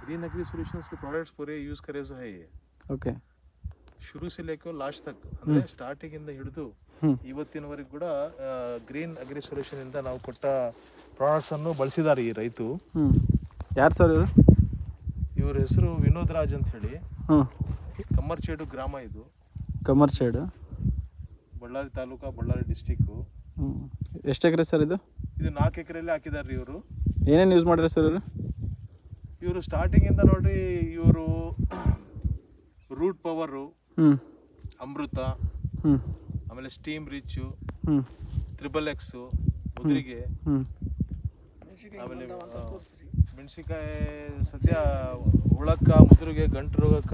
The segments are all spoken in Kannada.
ग्रीन एग्री सॉल्यूशंस के प्रोडक्ट्स पूरे यूज करे जो है ये ಓಕೆ. ಶುರು से लेकर लास्ट तक ಅಂದ್ರೆ ಸ್ಟಾರ್ಟಿಂಗ್ ಇಂದ ಹಿಡಿದು ಇವತ್ತಿನವರೆಗೂ ಕೂಡ ಗ್ರೀನ್ ಅಗ್ರಿ ಸೊಲ್ಯೂಷನ್ ಇಂದ ನಾವು ಕೊಟ್ಟ ಪ್ರಾಡಕ್ಟ್ಸ್ ಅನ್ನು ಬಳಸಿದ್ದಾರೆ ಈ ರೈತು. ಯಾರು ಸರ್ ಇವರು? ಇವ್ರ ಹೆಸರು ವಿನೋದ್ ರಾಜ್ ಅಂತ ಹೇಳಿ. ಕಮ್ಮರ್ಚೇಡು ಗ್ರಾಮ ಇದು. ಕಮ್ಮರ್ಚೇಡು, ಬಳ್ಳಾರಿ ತಾಲೂಕಾ, ಬಳ್ಳಾರಿ ಡಿಸ್ಟಿಕ್ಕು. ಎಷ್ಟು ಎಕರೆ ಸರ್ ಇದು? ಇದು 4 ಎಕರೆಯಲ್ಲಿ ಹಾಕಿದ್ದಾರೆ ಇವರು. ಏನೇನು ಯೂಸ್ ಮಾಡಿರಿ ಸರ್ ಇವರು? ಇವರು ಸ್ಟಾರ್ಟಿಂಗ್ ಇಂದ ನೋಡ್ರಿ, ಇವರು ರೂಟ್ ಪವರು, ಅಮೃತ, ಆಮೇಲೆ ಸ್ಟೀಮ್ ರಿಚ್, XXX, ಮುದ್ರಿಗೆ, ಆಮೇಲೆ ಮೆಣಸಿನ್ಕಾಯಿ ಸದ್ಯ ಹುಳಕ್ಕ, ಮುದ್ರಿಗೆ, ಗಂಟು ರೋಗಕ್ಕ,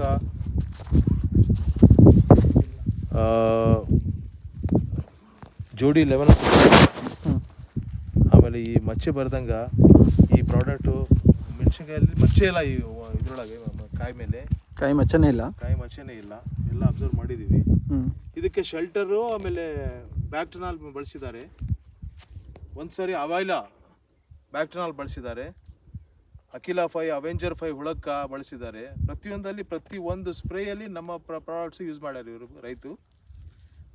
ಜೋಡಿ 11, ಆಮೇಲೆ ಈ ಮಚ್ಚೆ ಬರ್ದಂಗ ಈ ಪ್ರಾಡಕ್ಟು ಮೆಣಸಿನ್ಕಾಯಲ್ಲಿ ಮಚ್ಚೆ ಇಲ್ಲ, ಈ ಇದ್ರೊಳಗೆ ಕಾಯಿ ಮಚ್ಚನೇ ಇಲ್ಲ, ಎಲ್ಲ ಅಬ್ಸರ್ವ್ ಮಾಡಿದ್ದೀವಿ. ಇದಕ್ಕೆ ಶೆಲ್ಟರು ಆಮೇಲೆ ಬ್ಯಾಕ್ಟನಾಲ್ ಬಳಸಿದ್ದಾರೆ. ಒಂದ್ಸರಿ ಅವಾಯ್ಲ ಬ್ಯಾಕ್ಟನಾಲ್ ಬಳಸಿದ್ದಾರೆ. ಅಕಿಲಾ 5, ಅವೆಂಜರ್ 5 ಹುಳಕ್ಕ ಬಳಸಿದ್ದಾರೆ. ಪ್ರತಿ ಒಂದು ಸ್ಪ್ರೇಯಲ್ಲಿ ನಮ್ಮ ಪ್ರಾಡಕ್ಟ್ಸ್ ಯೂಸ್ ಮಾಡ್ಯಾರ ಇವರು ರೈತು.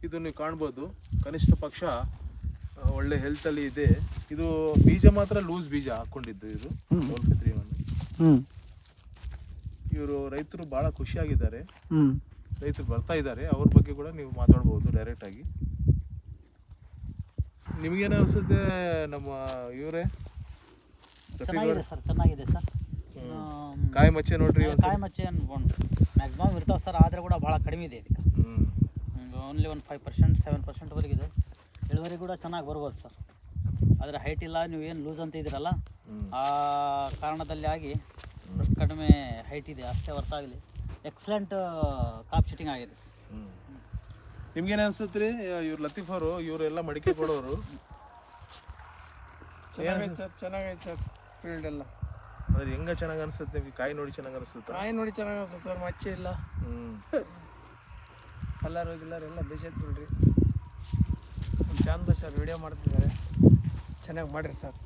ಇದು ನೀವು ಕಾಣ್ಬೋದು, ಕನಿಷ್ಠ ಪಕ್ಷ ಒಳ್ಳೆ ಹೆಲ್ತಲ್ಲಿ ಇದೆ. ಇದು ಬೀಜ ಮಾತ್ರ ಲೂಸ್ ಬೀಜ ಹಾಕ್ಕೊಂಡಿದ್ದು ಇದು ಇವರು ರೈತರು ಭಾಳ ಖುಷಿಯಾಗಿದ್ದಾರೆ. ರೈತರು ಬರ್ತಾ ಇದ್ದಾರೆ, ಅವ್ರ ಬಗ್ಗೆ ಕೂಡ ನೀವು ಮಾತಾಡ್ಬೋದು ಡೈರೆಕ್ಟ್ ಆಗಿ. ನಿಮ್ಗೇನು ಅನಿಸುತ್ತೆ ನಮ್ಮ ಇವರೇ? ಚೆನ್ನಾಗಿದೆ ಸರ್, ಚೆನ್ನಾಗಿದೆ ಸರ್. ಕಾಯಿ ಮಚ್ಚೆ ನೋಡ್ರಿ, ಕಾಯಿ ಮಚ್ಚೆ ಮ್ಯಾಕ್ಸಿಮಮ್ ಇರ್ತಾವೆ ಸರ್, ಆದರೆ ಕೂಡ ಭಾಳ ಕಡಿಮೆ ಇದೆ ಇದಕ್ಕೆ. ಓನ್ಲಿ ಒಂದು 5%, 7% ವರೆಗಿದೆ. ಇಳುವರಿ ಕೂಡ ಚೆನ್ನಾಗಿ ಬರ್ಬೋದು ಸರ್. ಆದರೆ ಹೈಟ್ ಇಲ್ಲ, ನೀವು ಏನು ಲೂಸ್ ಅಂತ ಇದ್ದೀರಲ್ಲ, ಆ ಕಾರಣದಲ್ಲಿ ಆಗಿ ಅಷ್ಟು ಕಡಿಮೆ ಹೈಟ್ ಇದೆ ಅಷ್ಟೇ ಹೊರತಾಗಲಿ ಎಕ್ಸಲೆಂಟ್ ಕಾಪ್ ಶೀಟಿಂಗ್ ಆಗಿದೆ ಸರ್. ನಿಮ್ಗೇನು ಅನ್ಸುತ್ತೆ ರೀ? ಇವ್ರು ಲತೀಫ್ ಅವರು, ಇವರೆಲ್ಲ ಮಡಿಕೆ ಕೊಡೋರು. ಚೆನ್ನಾಗೈತೆ ಸರ್, ಚೆನ್ನಾಗೈತೆ ಸರ್ ಫೀಲ್ಡ್ ಎಲ್ಲ. ಅಂದ್ರೆ ಹೆಂಗ ಚೆನ್ನಾಗಿ ಅನ್ಸುತ್ತೆ ನಿಮ್ಗೆ? ಕಾಯಿ ನೋಡಿ ಚೆನ್ನಾಗಿ ಅನಿಸುತ್ತೆ? ಕಾಯಿ ನೋಡಿ ಚೆನ್ನಾಗಿ ಅನ್ಸುತ್ತೆ ಸರ್, ಮಚ್ಚೆ ಇಲ್ಲ, ಕಲರ್ ಗಿಲ್ಲರ್ ಎಲ್ಲ ಬೇಸೈತೆ ನೋಡ್ರಿ. ಚಂದ ಸರ್, ವಿಡಿಯೋ ಮಾಡ್ತಿದ್ದಾರೆ, ಚೆನ್ನಾಗಿ ಮಾಡಿರಿ ಸರ್.